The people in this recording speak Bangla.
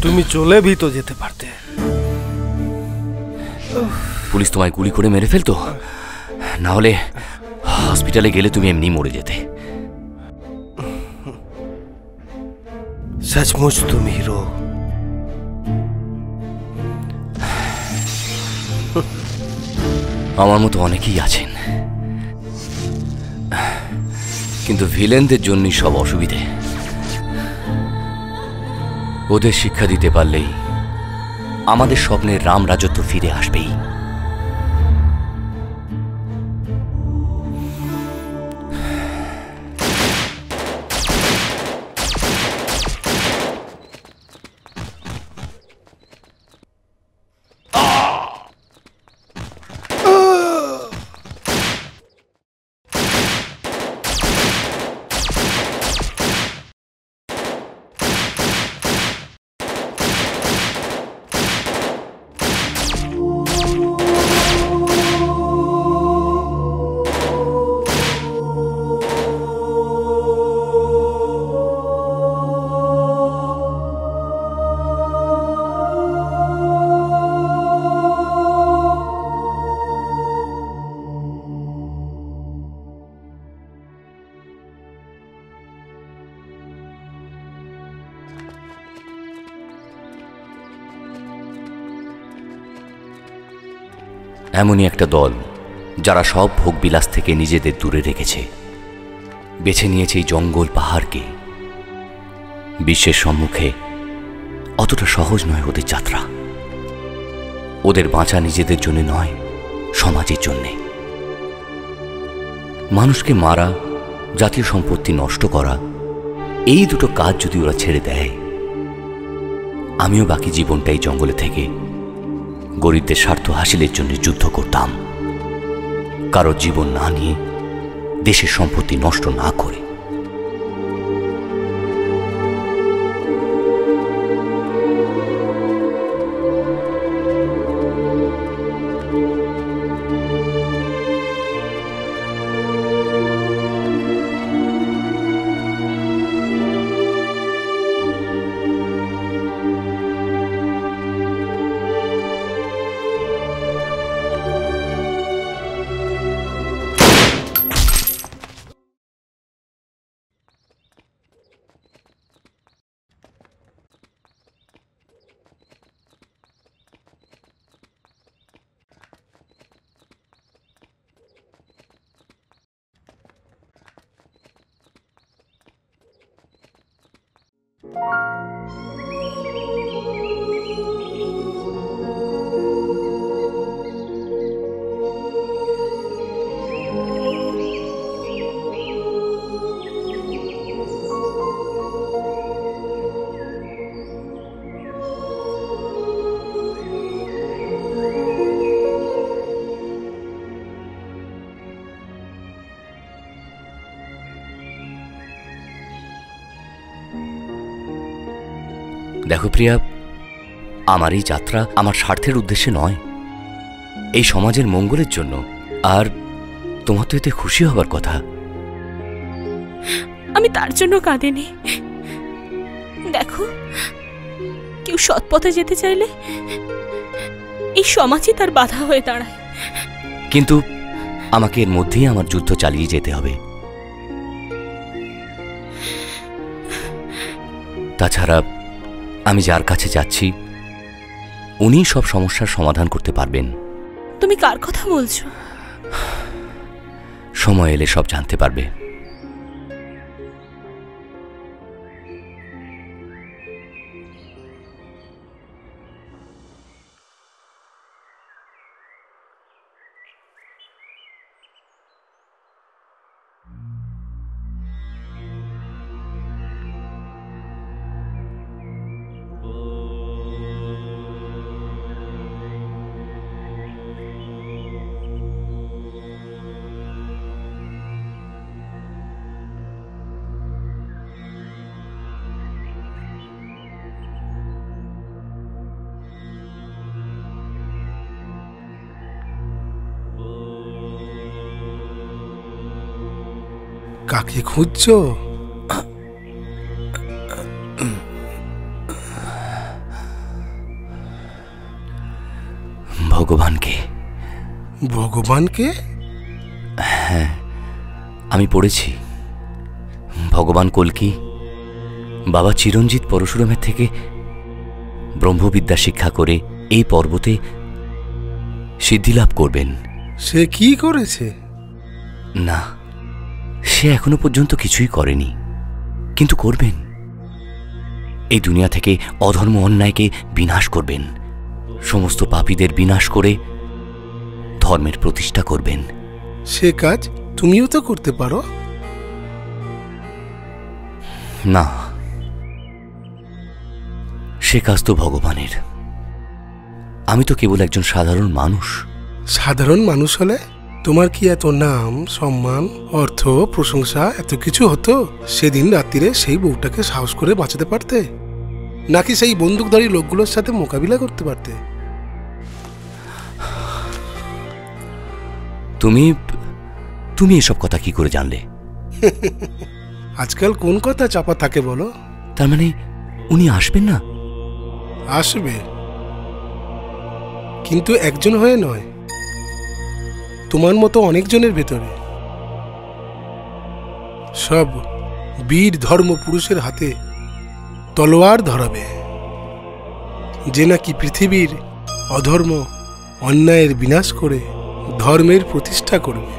তুমি চলে ভি তো যেতে পারতে। পুলিশ তোমায় গুলি করে মেরে ফেলতো, না হলে হসপিটালে গেলে তুমি এমনি মরে যেতে। সচমুচ তুমি হিরো। আমার মতো অনেকেই আছেন, কিন্তু ভিলেনদের জন্যই সব অসুবিধে। ওদের শিক্ষা দিতে পারলেই আমাদের স্বপ্নের রাম রাজত্ব ফিরে আসবেই। এমনই একটা দল যারা সব ভোগবিলাস থেকে নিজেদের দূরে রেখেছে, বেছে নিয়েছে এই জঙ্গল পাহাড়কে। বিশ্বের সম্মুখে অতটা সহজ নয় ওদের যাত্রা। ওদের বাঁচা নিজেদের জন্য নয়, সমাজের জন্যে। মানুষকে মারা, জাতীয় সম্পত্তি নষ্ট করা, এই দুটো কাজ যদি ওরা ছেড়ে দেয়, আমিও বাকি জীবনটাই জঙ্গলে থেকে গরিবদের স্বার্থ হাসিলের জন্য যুদ্ধ করতাম, কারো জীবন না নিয়ে, দেশের সম্পত্তি নষ্ট না করে। দেখো প্রিয়া, আমার এই যাত্রা আমার স্বার্থের উদ্দেশ্যে নয়, এই সমাজের মঙ্গলের জন্য। আর তোমার তো এতে খুশি হবার কথা। আমি তার জন্য কাঁদিনি। দেখো, কেউ সৎ পথে যেতে চাইলে এই সমাজই তার বাধা হয়ে দাঁড়ায়। কিন্তু আমাকে এর মধ্যেই আমার যুদ্ধ চালিয়ে যেতে হবে। তাছাড়া আমি যার কাছে যাচ্ছি, উনি সব সমস্যার সমাধান করতে পারবেন। তুমি কার কথা বলছো? সময় এলে সব জানতে পারবে। কাকে খুঁজছো? ভগবানকে। ভগবানকে? হ্যাঁ, আমি পড়েছি ভগবান কল্কি বাবা চিরঞ্জিত পরশুরামের থেকে ব্রহ্মবিদ্যা শিক্ষা করে এই পর্বতে সিদ্ধিলাভ করবেন। সে কি করেছে? না, সে এখনো পর্যন্ত কিছুই করেনি, কিন্তু করবেন। এই দুনিয়া থেকে অধর্ম অন্যায়কে বিনাশ করবেন, সমস্ত পাপীদের বিনাশ করে ধর্মের প্রতিষ্ঠা করবেন। সে কাজ তুমিও তো করতে পারো। না, সে কাজ তো ভগবানের। আমি তো কেবল একজন সাধারণ মানুষ। সাধারণ মানুষ হলে তোমার কি এত নাম, সম্মান, অর্থ, প্রশংসা এত কিছু হতো? সেদিন রাত্রিরে সেই বউটাকে সাহস করে বাঁচাতে পারতে, নাকি সেই বন্দুকধারী লোকগুলোর সাথে মোকাবিলা করতে পারতে? তুমি তুমি এসব কথা কি করে জানলে? আজকাল কোন কথা চাপা থাকে বলো? তার মানে উনি আসবেন না? আসবে, কিন্তু একজন হয়ে নয়, তোমার মতো অনেকজনের ভেতরে। সব বীর ধর্ম পুরুষের হাতে তলোয়ার ধরাবে, যে নাকি পৃথিবীর অধর্ম অন্যায়ের বিনাশ করে ধর্মের প্রতিষ্ঠা করবে।